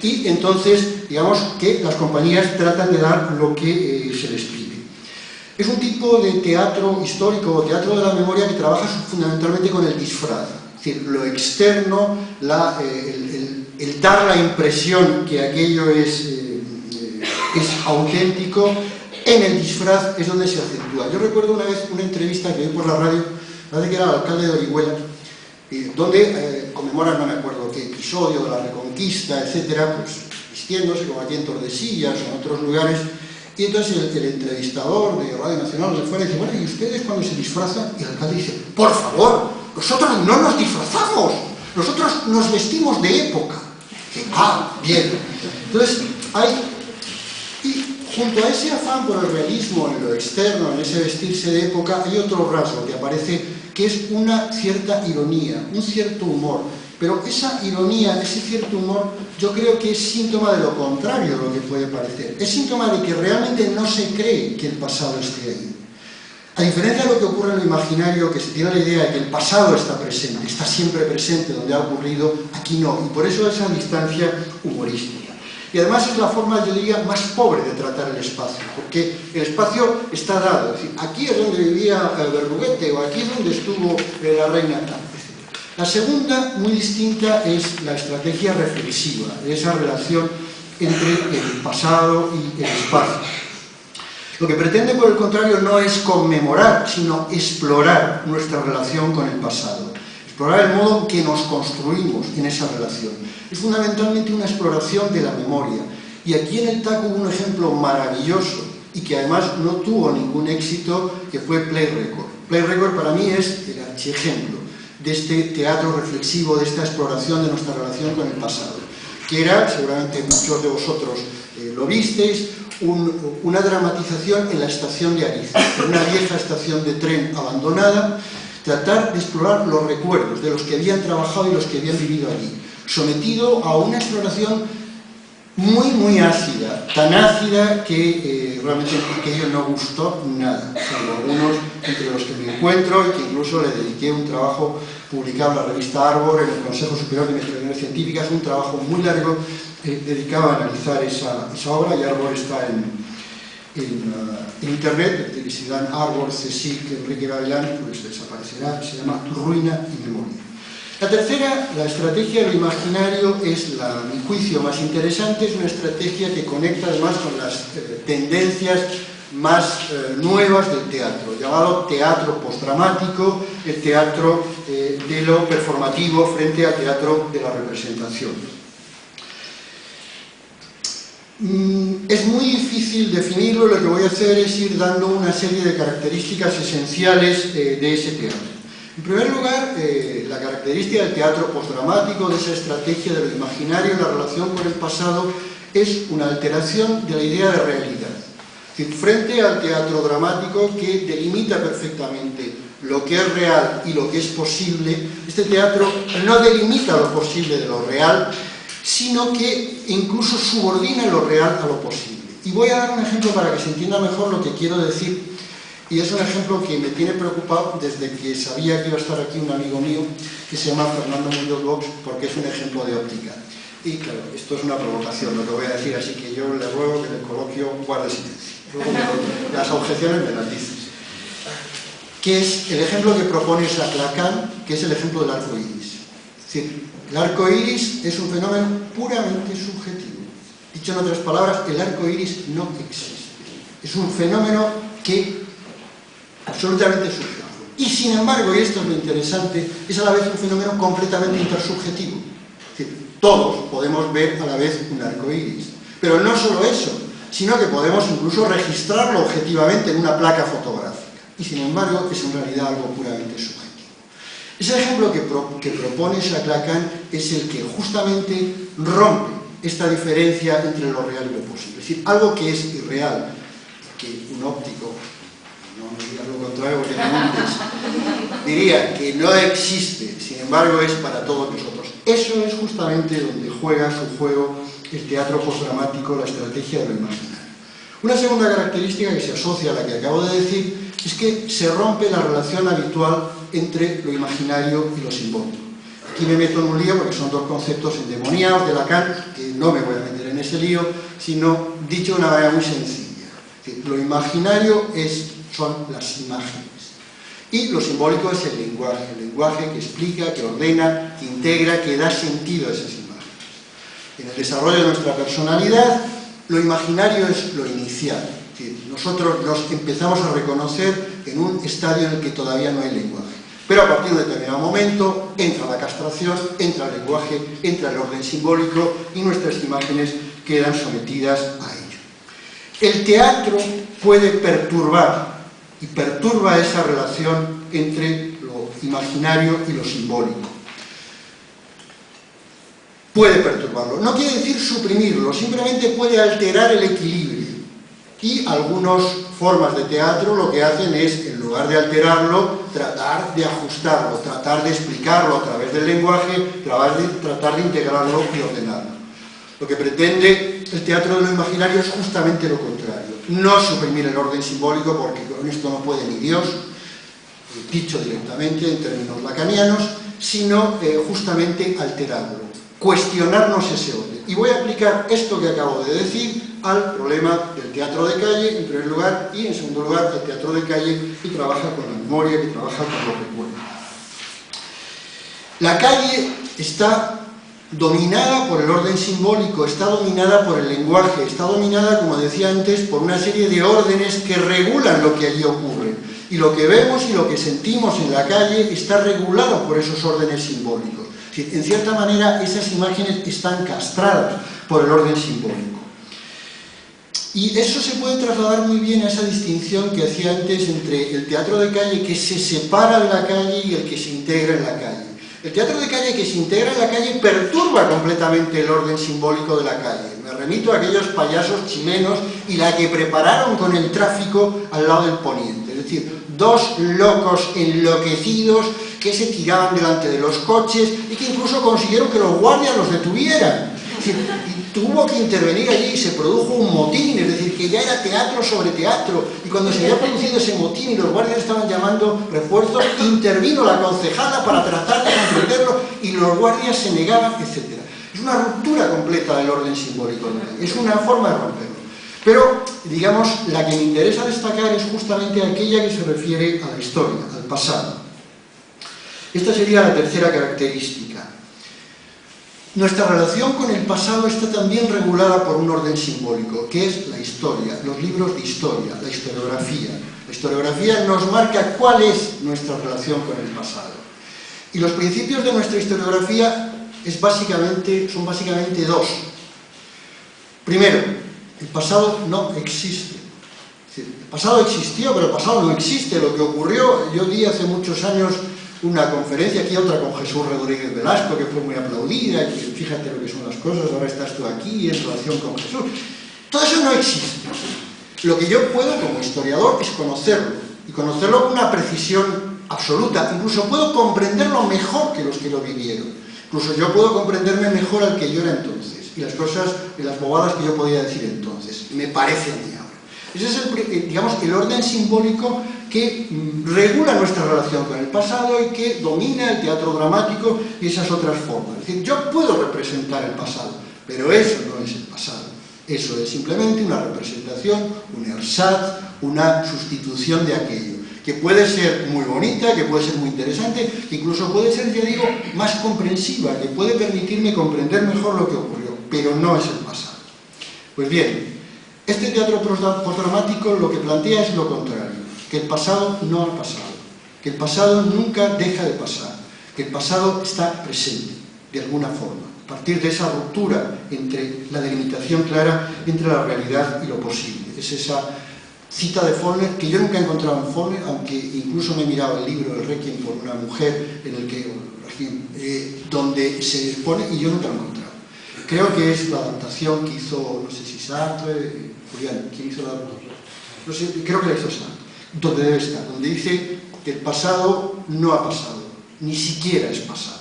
y entonces, digamos que las compañías tratan de dar lo que se les pide. Es un tipo de teatro histórico o teatro de la memoria que trabaja fundamentalmente con el disfraz, es decir, lo externo, el dar la impresión que aquello es auténtico. En el disfraz es donde se acentúa. Yo recuerdo una vez una entrevista que vi por la radio, parece que era el alcalde de Orihuela, donde conmemoran, no me acuerdo qué episodio de la Reconquista, etcétera, pues vistiéndose como aquí en Tordesillas o en otros lugares, y entonces el entrevistador de Radio Nacional le fuera y dice, bueno, ¿y ustedes cuando se disfrazan? Y el alcalde dice, por favor, nosotros no nos disfrazamos, nosotros nos vestimos de época. Y dice, bien. Entonces, junto a ese afán por el realismo en lo externo, en ese vestirse de época, hay otro rasgo que aparece, que es una cierta ironía, un cierto humor. Pero esa ironía, ese cierto humor, yo creo que es síntoma de lo contrario de lo que puede parecer. Es síntoma de que realmente no se cree que el pasado esté ahí. A diferencia de lo que ocurre en lo imaginario, que se tiene la idea de que el pasado está presente, está siempre presente donde ha ocurrido, aquí no. Y por eso esa distancia humorística. Y además es la forma, yo diría, más pobre de tratar el espacio, porque el espacio está dado. Es decir, aquí es donde vivía Berruguete, o aquí es donde estuvo la reina tal. La segunda, muy distinta, es la estrategia reflexiva, de esa relación entre el pasado y el espacio. Lo que pretende, por el contrario, no es conmemorar, sino explorar nuestra relación con el pasado. Explorar el modo en que nos construimos en esa relación. Es fundamentalmente una exploración de la memoria. Y aquí en el TAC hubo un ejemplo maravilloso y que además no tuvo ningún éxito, que fue Play Record. Play Record para mí es el archiejemplo de este teatro reflexivo, de esta exploración de nuestra relación con el pasado. Que era, seguramente muchos de vosotros lo visteis, una dramatización en la estación de Ariza, en una vieja estación de tren abandonada, tratar de explorar los recuerdos de los que habían trabajado y los que habían vivido allí, sometido a una exploración muy, muy ácida, tan ácida que realmente aquello no gustó nada, salvo algunos entre los que me encuentro y que incluso le dediqué un trabajo publicado en la revista Arbor, en el Consejo Superior de Investigaciones Científicas, un trabajo muy largo dedicado a analizar esa obra, y Arbor está en internet, y si dan Arbor, CSIC, Enrique Gavilán, pues desaparecerá, se llama Ruina y Memoria. La tercera, la estrategia de lo imaginario, es a mi juicio más interesante, es una estrategia que conecta además con las tendencias más nuevas del teatro, llamado teatro postdramático, el teatro de lo performativo frente al teatro de la representación. Es muy difícil definirlo, lo que voy a hacer es ir dando una serie de características esenciales de ese teatro. En primer lugar, la característica del teatro postdramático, de esa estrategia de lo imaginario en la relación con el pasado, es una alteración de la idea de realidad. Es decir, frente al teatro dramático, que delimita perfectamente lo que es real y lo que es posible, este teatro no delimita lo posible de lo real, sino que incluso subordina lo real a lo posible. Y voy a dar un ejemplo para que se entienda mejor lo que quiero decir, y es un ejemplo que me tiene preocupado desde que sabía que iba a estar aquí un amigo mío que se llama Fernando Muñoz Box, porque es un ejemplo de óptica. Y claro, esto es una provocación lo que voy a decir, así que yo le ruego que en el coloquio guarde silencio. Luego las objeciones me las dices. Que es el ejemplo que propone Jacques Lacan, que es el ejemplo del arco iris. Es decir, el arco iris es un fenómeno puramente subjetivo. Dicho en otras palabras, el arco iris no existe. Es un fenómeno que absolutamente subjetivo. Y sin embargo, y esto es lo interesante, es a la vez un fenómeno completamente intersubjetivo. Es decir, todos podemos ver a la vez un arco iris. Pero no solo eso, sino que podemos incluso registrarlo objetivamente en una placa fotográfica. Y sin embargo, es en realidad algo puramente subjetivo. Ese ejemplo que propone Jacques Lacan es el que justamente rompe esta diferencia entre lo real y lo posible. Es decir, algo que es irreal, que un óptico, no me digas lo contrario porque te diría que no existe, sin embargo es para todos nosotros. Eso es justamente donde juega su juego el teatro postdramático, la estrategia de lo imaginario. Una segunda característica que se asocia a la que acabo de decir es que se rompe la relación habitual entre lo imaginario y lo simbólico. Aquí me meto en un lío porque son dos conceptos endemoniados de Lacan, que no me voy a meter en ese lío, sino dicho de una manera muy sencilla. Es decir, lo imaginario son las imágenes. Y lo simbólico es el lenguaje que explica, que ordena, que integra, que da sentido a esas imágenes. En el desarrollo de nuestra personalidad, lo imaginario es lo inicial. Es decir, nosotros nos empezamos a reconocer en un estadio en el que todavía no hay lenguaje. Pero a partir de un determinado momento entra la castración, entra el lenguaje, entra el orden simbólico y nuestras imágenes quedan sometidas a ello. El teatro puede perturbar y perturba esa relación entre lo imaginario y lo simbólico. Puede perturbarlo. No quiere decir suprimirlo, simplemente puede alterar el equilibrio. Y algunas formas de teatro lo que hacen es, en lugar de alterarlo, tratar de ajustarlo, tratar de explicarlo a través del lenguaje, tratar de integrarlo y ordenarlo. Lo que pretende el teatro de lo imaginario es justamente lo contrario. No suprimir el orden simbólico, porque con esto no puede ni Dios, dicho directamente en términos lacanianos, sino justamente alterarlo, cuestionarnos ese orden. Y voy a aplicar esto que acabo de decir al problema del teatro de calle, en primer lugar, y en segundo lugar, el teatro de calle que trabaja con la memoria, que trabaja con los recuerdos. La calle está dominada por el orden simbólico, está dominada por el lenguaje, está dominada, como decía antes, por una serie de órdenes que regulan lo que allí ocurre. Y lo que vemos y lo que sentimos en la calle está regulado por esos órdenes simbólicos. En cierta manera, esas imágenes están castradas por el orden simbólico. Y eso se puede trasladar muy bien a esa distinción que hacía antes entre el teatro de calle que se separa de la calle y el que se integra en la calle. El teatro de calle que se integra en la calle perturba completamente el orden simbólico de la calle. Me remito a aquellos payasos chilenos y la que prepararon con el tráfico al lado del poniente. Es decir, dos locos enloquecidos que se tiraban delante de los coches y que incluso consiguieron que los guardias los detuvieran. Es decir, tuvo que intervenir allí y se produjo un motín, es decir, que ya era teatro sobre teatro, y cuando se había producido ese motín y los guardias estaban llamando refuerzos, intervino la concejala para tratar de comprenderlo y los guardias se negaban, etc. Es una ruptura completa del orden simbólico, es una forma de romperlo. Pero, digamos, la que me interesa destacar es justamente aquella que se refiere a la historia, al pasado. Esta sería la tercera característica. Nuestra relación con el pasado está también regulada por un orden simbólico, que es la historia, los libros de historia, la historiografía. La historiografía nos marca cuál es nuestra relación con el pasado. Y los principios de nuestra historiografía son básicamente dos. Primero, el pasado no existe. El pasado existió, pero el pasado no existe. Lo que ocurrió, yo di hace muchos años una conferencia, aquí otra con Jesús Rodríguez Velasco, que fue muy aplaudida, y fíjate lo que son las cosas, ahora estás tú aquí en relación con Jesús. Todo eso no existe. Lo que yo puedo como historiador es conocerlo, y conocerlo con una precisión absoluta. Incluso puedo comprenderlo mejor que los que lo vivieron. Incluso yo puedo comprenderme mejor al que yo era entonces, y las cosas, y las bobadas que yo podía decir entonces. Me parece a mí ahora. Ese es, digamos, el orden simbólico que regula nuestra relación con el pasado y que domina el teatro dramático y esas otras formas. Es decir, yo puedo representar el pasado, pero eso no es el pasado. Eso es simplemente una representación, un ersatz, una sustitución de aquello, que puede ser muy bonita, que puede ser muy interesante, que incluso puede ser, ya digo, más comprensiva, que puede permitirme comprender mejor lo que ocurrió, pero no es el pasado. Pues bien, este teatro postdramático lo que plantea es lo contrario, que el pasado no ha pasado, que el pasado nunca deja de pasar, que el pasado está presente, de alguna forma, a partir de esa ruptura entre la delimitación clara entre la realidad y lo posible. Es esa cita de Faulkner, que yo nunca he encontrado en Faulkner, aunque incluso me he mirado el libro El Requiem por una mujer, en el que, donde se expone, y yo nunca lo he encontrado. Creo que es la adaptación que hizo, no sé si Sartre, Julián, ¿quién hizo la adaptación? No sé, creo que la hizo Sartre, donde debe estar, donde dice que el pasado no ha pasado, ni siquiera es pasado.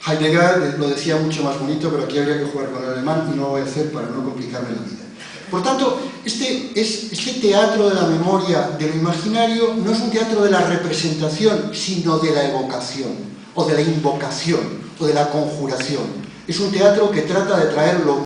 Heidegger lo decía mucho más bonito, pero aquí habría que jugar con el alemán y no lo voy a hacer para no complicarme la vida. Por tanto, este teatro de la memoria, de lo imaginario, no es un teatro de la representación, sino de la evocación, o de la invocación, o de la conjuración. Es un teatro que trata de traer lo